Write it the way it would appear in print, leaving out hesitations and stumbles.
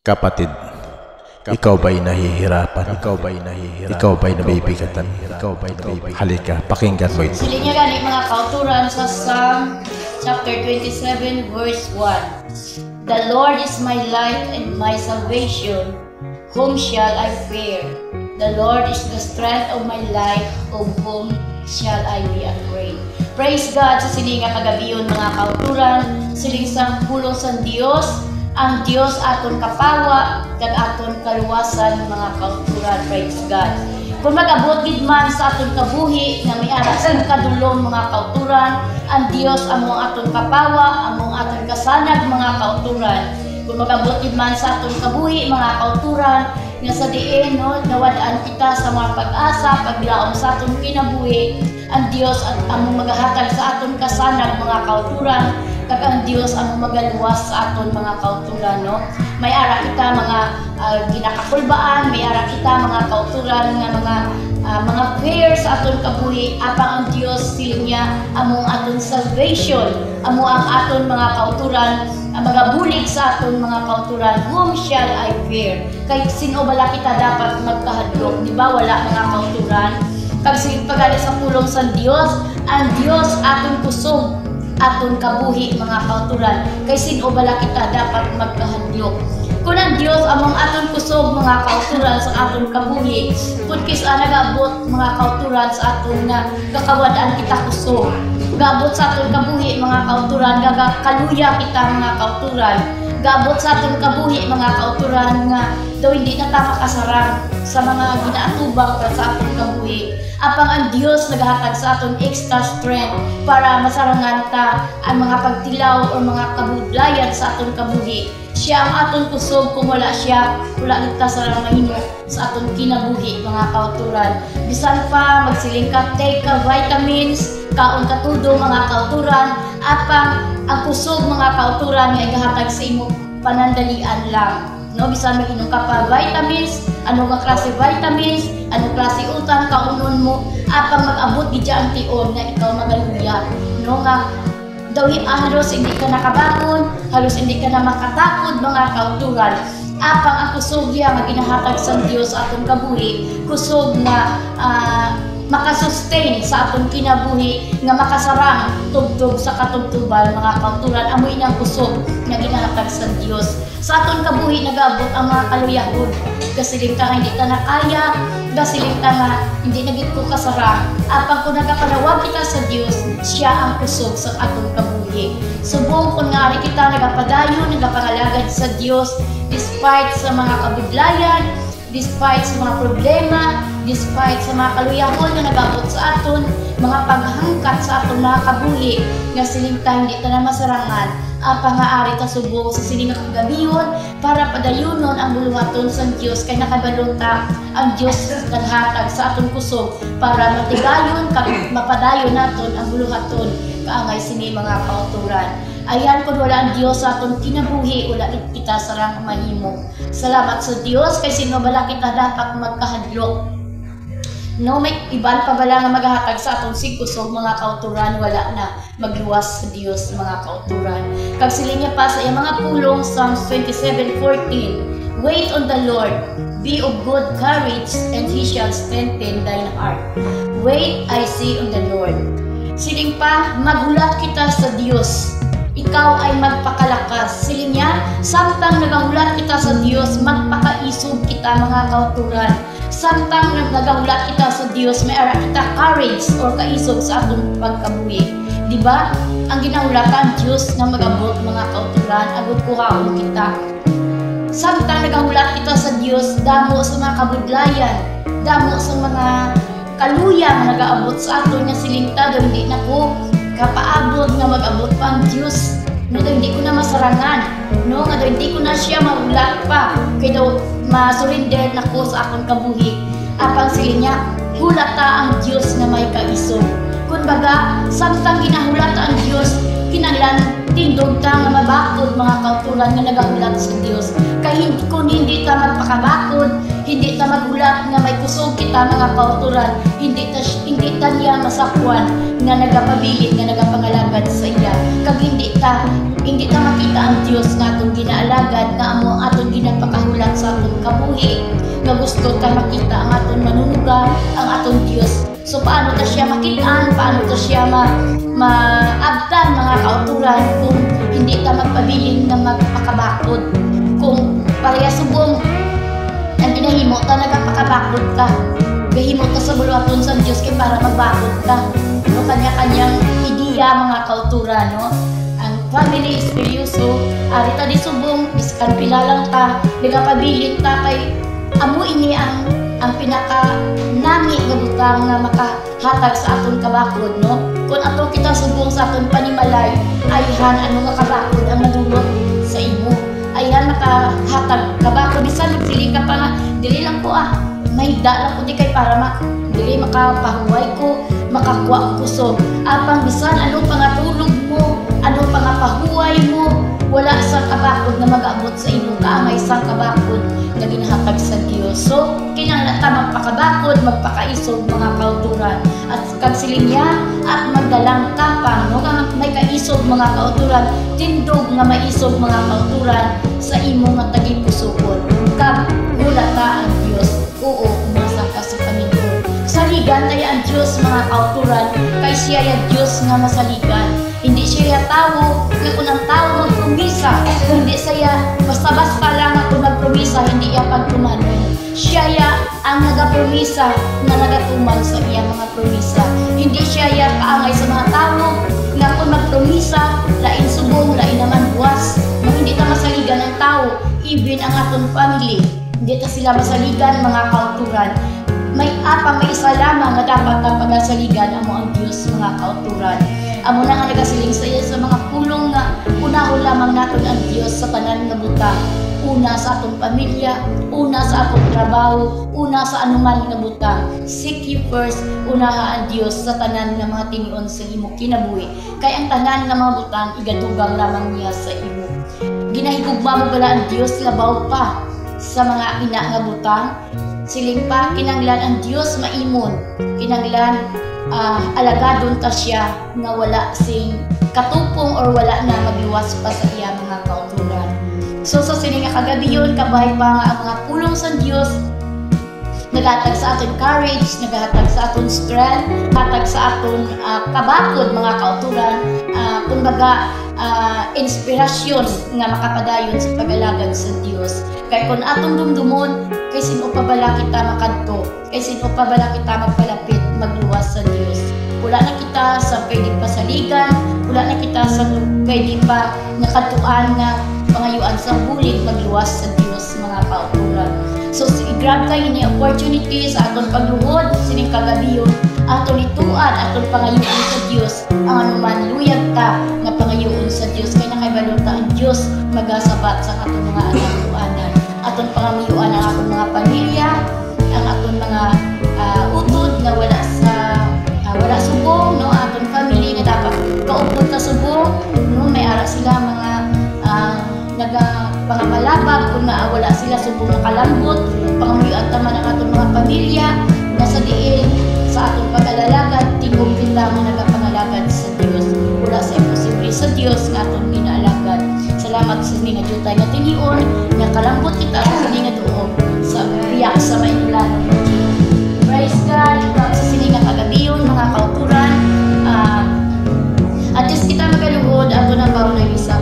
Kapatid, ikaw ba'y nahihirapan? Ikaw ba'y nahihirapan? Ikaw ba'y nabibigatan? Ikaw ba'y nabibigatan? Halika, pakinggan mo ito. Sila niya gani mga kauturan sa Psalm chapter 27 verse 1. The Lord is my light and my salvation. Whom shall I fear? The Lord is the strength of my life. Of whom shall I be afraid? Praise God sa sininga kagabiyon mga kauturan. Siling sang pulong sa Dios. Ang Dios aton kapawa kag aton kaluwasan mga kauturan. Praise God. Kung mag-abot gid man sa aton kabuhi nga may ara sa kadulong mga kauturan, ang Dios among aton kapawa, among aton kasanag mga kauturan. Kung mag-abot gid man sa aton kabuhi mga kauturan, nga sa diin no nawad-an kita sa mga pag-asa paglaom sa aton kinabuhi, ang Dios at among magahatag sa aton kasanag mga kauturan. Kag ang Dios ang magaluwas sa aton mga kauturan no. May ara kita mga ginakakulbaan, may ara kita mga kauturan nga mga fear sa aton kabuhi, apang ang Dios siling niya among aton salvation, amo ang aton mga kauturan, magabulig sa aton mga kauturan. Whom shall I fear? Kay sino bala kita dapat magkahadlok, di ba wala mga kauturan? Kag sige pagali sa pulong sa Dios, ang Dios aton kusog aton kabuhi mga kauturan. Kay sino bala kita dapat magkahadlok? Kung ang Dios among aton kusog mga kauturan sa aton kabuhi, kung kisa nagabot mga kauturan sa aton nga kakawad-an kita kusog, gabot sa aton kabuhi mga kauturan, gagakaluya kita mga kauturan, gabot sa aton kabuhi mga kauturan nga daw hindi na ta makasarang sa mga ginaatubang sa aton kabuhi. Apang ang Dios naghatag sa aton extra strength para masarangan ta ang mga pagtilaw o mga kabudlayan sa aton kabuhi. Siya ang aton kusog, kung wala siya, wala kita sarang mahimo sa aton kinabuhi mga kauturan. Bisan pa magsiling ka, take ka vitamins, kaon ka tudo mga kauturan, apang ang kusog mga kauturan nga igahatag sa imo panandalian lang. No, bisan mag-inom ka pa vitamins, ano nga klase vitamins, ano klase utang kaunon mo, apang mag-abot gid ang tion nga ikaw magaluya. No nga daw halos hindi ka nakabangon, halos hindi ka na makatakod mga kauturan. Apang ang kusog nga ginahatag sa Dios atong kabuhi, kusog na makasustain sa atong kinabuhi, nga makasarang tugtog sa katugtuban mga kauturan. Amoy nang kusog nga ginahatag sa Dios sa aton kabuhi. Nagabot ang mga kaluyahon, gasiling ka hindi ka na kaya, gasiling ka nga hindi nagit ko kasarang. Apang kung nagapanawag kita sa Dios, siya ang kusog sa aton kabuhi. Subong kung nga kita nagapadayon, nagapangalagad sa Dios despite sa mga kabudlayan, despite sa mga problema, despite sa mga kaluyahon na nagabot sa aton, mga paghangkat sa aton mga kabuhi, nga siling ta hindi ta na masarangan, apang nga ari ta subong sa siling nga kagabiyon para padayunon ang buluhaton sa Dios. Kay nakabalong ta ang Dios naghatag sa aton kusog para matigayon kag mapadayon naton ang buluhaton kaangay sini mga kauturan. Ayan, kung wala ang Diyos sa atong kinabuhi, wala kita sarang mahimo. Salamat sa Diyos, kay sino bala kita dapat magkahadlok. No, may iban pa bala nga maghahatag sa atong sigkusog mga kauturan, wala na magluwas sa Diyos mga kauturan. Kag siling niya pa sa iyang mga pulong, Psalms 27:14, wait on the Lord, be of good courage, and He shall strengthen thine heart. Wait, I say on the Lord. Siling pa, maghulat kita sa Diyos, ikaw ay magpakalakas. Siling niya, samtang nagahulat kita sa Diyos, magpakaisog kita mga kauturan. Samtang nagahulat kita sa Diyos, may ara kita courage or kaisog sa atong pagkabuhi. Diba? Ang ginahulatan Diyos na magabot mga kauturan, agad kuhaon kita. Samtang nagahulat kita sa Diyos, damo sa mga kabudlayan, damo sa mga kaluyang nagaabot sa aton nga silingta, daw hindi na ko kapaabot nga mag-abot pa ang Diyos. No, daw hindi ko na masarangan. No, nga daw hindi ko na siya mahulat pa. Kaya daw masurinder na ko sa akong kabuhi. Apang sila niya, hulata ang Diyos na may kaisog. Kumbaga, samtang ginahulata ang Diyos, kinahanglan tindog ta nga mabakod mga kauturan nga nagahulat sa Dios. Kay kung hindi ta magpakabakod, hindi ta maghulat nga may kusog kita mga kauturan, hindi ta niya masakwan nga nagapabilit nga nagapangalagad sa iya. Kag hindi ta makita ang Dios nga atong ginaalagad nga amo atong ginapaka kabuhi nga gusto ta makita ang aton manunuga, ang aton Dios. So paano ta siya makitaan, paano ta siya maabtan mga kauturan kung hindi ta magpabilin na magpakabakod. Kung pareha subong ang ginahimo ta nagapakabakod ta, gahimo ta sa buluhaton sa Dios kay para magbakod ta. No, kanya-kanyang ideya mga kauturan, no? Ang family is seryoso, ari ta di subong biskan pilalang ta, nagapabilin ta kay amo ini ang pinaka nami nga butang nga makahatag sa aton kabakod, no? Kung atong kita subong sa aton panimalay, ayhan ano nga kabakod ang madulot sa imo. Ayhan makahatag kabakod bisan magsili ka pa nga dili lang ko may lang ko di kay para dili makapahuway ko, makakuha ko kusog. Apang bisan ano pangatulog mo, ano pangapahuway mo, wala sa kabakod nga mag-abot sa imong kaamay sa kabakod na ginahatag sa Dios. So, kinahanglan ta magpakabakod, magpakaisog mga kauturan at kagsilingya at magdalang kapang no nga may kaisog mga kauturan, tindog nga maisog mga kauturan sa imong nga tagipusukon. Kag gulata ang Dios. Oo, umasa ka sa Panginoon. Saligan tayo ang Diyos mga kauturan, kay siya yung Diyos nga masaligan. Hindi siya tao, nga kung ang tao magpromisa, hindi siya basta-basta lang kung magpromisa, hindi iya pagtumanon. Siya ang nagapromisa na nagatuman sa iya mga promisa. Hindi siya kaangay sa mga tao, nga kung magpromisa, lain subong, lain naman buwas. Hindi ta masaligan ng tao, even ang aton family. Hindi ta sila masaligan mga kauturan. May isa lamang nga dapat na pagasaligan amo ang Dios mga kauturan. Amo na nga nagasiling sa iya sa mga pulong nga unahon lamang naton ang Dios sa tanan nga butang. Una sa atong pamilya, una sa atong trabaho, una sa anuman nga butang. Seek ye first, unaha ang Dios sa tanan nga mga tinion sa imo kinabuhi. Kay ang tanan nga mga butang igadugang lamang niya sa imo. Ginahigugma mo bala ang Dios labaw pa sa mga ina nga butang. Siling pa, kinanglan ang Diyos maimon. Kinanglan, alagadon ta siya nga wala sing katupong or wala na magiwas pa sa iya mga kauturan. So sa siling nga kagabi yun, kabay pa nga ang mga pulong sa Diyos, naghatag sa aton courage, naghatag sa aton strength, naghatag sa aton kabakod mga kauturan, kumbaga inspirasyon nga makapadayon sa pag-alagad sa Dios. Kaya kung atong dumdumon, kay sino pa bala kita makadto, kay sino pa bala kita magpalapit, magluwas sa Dios. Wala na kita sa pwede pa saligan, wala na kita sa pwede pa nakatuan nga pangayuan sa bulig, magluwas sa Dios mga kauturan. So i-grab kayo ni opportunity sa aton pagluhod, sining kagabiyon, aton ituan, aton pangayuan sa Dios, ang anuman luyag ta nga pangayuon sa Dios, kay nakaibalota ang Dios magasabat sa aton mga anak-anak, aton pangamayuan ang aton mga pamilya, ang aton mga utod na wala subong, no, aton family nga dapat kaupod ta subong, no, may ara sila mga pangamalabag kung wala sila subong na kalambot, pangamayuan taman ang aton mga pamilya nasa diin sa atong pag-alalagad, tingog kita nga nagapangalagad sa Dios. Wala sa imposible sa Dios nga atong ginaalagad. Salamat sa mga jutay nga tinion, nga kalambot kita sa sining nga duog sa biyak sa mainulan ng Dios. Praise God, sa sining nga kagabiyon mga kauturan. At least kita magaluhod ato na bawo na isa